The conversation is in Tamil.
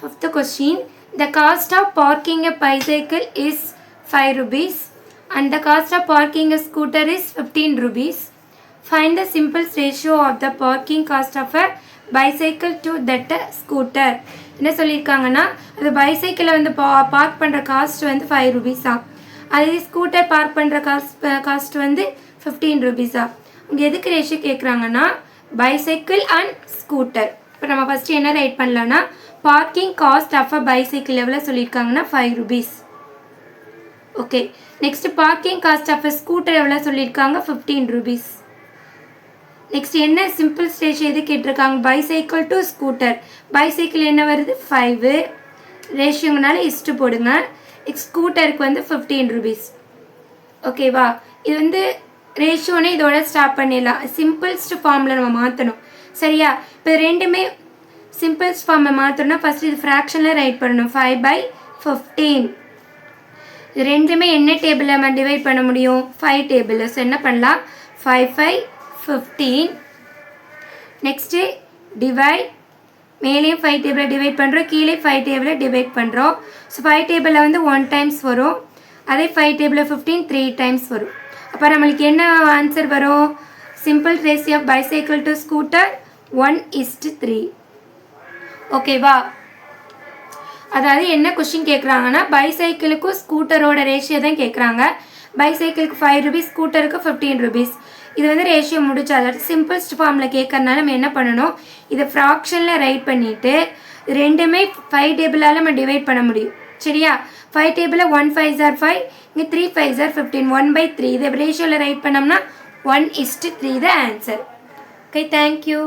Fifth question. The cost of parking a bicycle is 5 rupees and the cost of parking a scooter is 15 rupees. Find the simplest ratio of the parking cost of a bicycle to that scooter. என்ன சொல்லியிருக்காங்கன்னா அது பைசைக்கிளை வந்து பார்க் பண்ணுற காஸ்ட் வந்து 5 ருபீஸா, அதே ஸ்கூட்டர் பார்க் பண்ணுற காஸ்ட் வந்து 15 ருபீஸா. இங்கே எதுக்கு ரேஷியோ கேட்குறாங்கன்னா பைசைக்கிள் அண்ட் ஸ்கூட்டர். இப்போ நம்ம ஃபஸ்ட்டு என்ன ரைட் பண்ணலான்னா parking cost of a bicycle எவ்வளோ சொல்லியிருக்காங்கன்னா 5 rupees. Okay, next parking cost of a scooter எவ்வளோ சொல்லியிருக்காங்க 15 ருபீஸ். நெக்ஸ்ட் என்ன சிம்பிள் ரேஷியோ எது கேட்டிருக்காங்க பைசைக்கிள் டு ஸ்கூட்டர். பைசைக்கிள் என்ன வருது 5, ரேஷியோங்கனால இஸ்ட்டு போடுங்க. ஸ்கூட்டருக்கு வந்து 15 ருபீஸ். ஓகேவா, இது வந்து ரேஷியோனே இதோட ஸ்டாப் பண்ணிடலாம். சிம்பிள்ஸ்ட் ஃபார்மில் நம்ம மாற்றணும். சரியா, இப்போ ரெண்டுமே சிம்பிள்ஸ்ட் ஃபார்மை மாற்றணும்னா ஃபஸ்ட் இது ஃப்ராக்ஷனில் ரைட் பண்ணணும். 5/15 இது ரெண்டுமே என்ன டேபிளில் நம்ம டிவைட் பண்ண முடியும் 5 டேபிளில். ஸோ என்ன பண்ணலாம் 5/15. நெக்ஸ்ட்டு டிவைட், மேலேயும் 5 டேபிளில் டிவைட் பண்ணுறோம், கீழே 5 டேபிளில் டிவைட் பண்ணுறோம். ஸோ 5 டேபிளில் வந்து 1 டைம்ஸ் வரும், அதே 5 டேபிளில் 15 3 டைம்ஸ் வரும். அப்போ நம்மளுக்கு என்ன ஆன்சர் வரும் simple ratio of bicycle to scooter 1:3. ஓகேவா, அதாவது என்ன கொஸ்டின் கேட்குறாங்கன்னா பைசைக்கிளுக்கும் ஸ்கூட்டரோட ரேஷியோ தான் கேட்குறாங்க. பைசைக்கிளுக்கு 5 ருபீஸ், ஸ்கூட்டருக்கு 15 ருபீஸ். இது வந்து ரேஷியோ முடிச்சு, அதாவது சிம்பிள்ஸ்ட் ஃபார்மில் கேட்கறதுனால நம்ம என்ன பண்ணணும் இதை ஃப்ராக்ஷனில் ரைட் பண்ணிவிட்டு ரெண்டுமே 5 டேபிளால் நம்ம டிவைட் பண்ண முடியும். சரியா, 5 டேபிளில் 1 5s are 5, இங்கே 3 5s are 15, 1/3. இதை ரேஷியோவில் ரைட் பண்ணோம்னா 1:3 த ஆன்சர். Okay, thank you.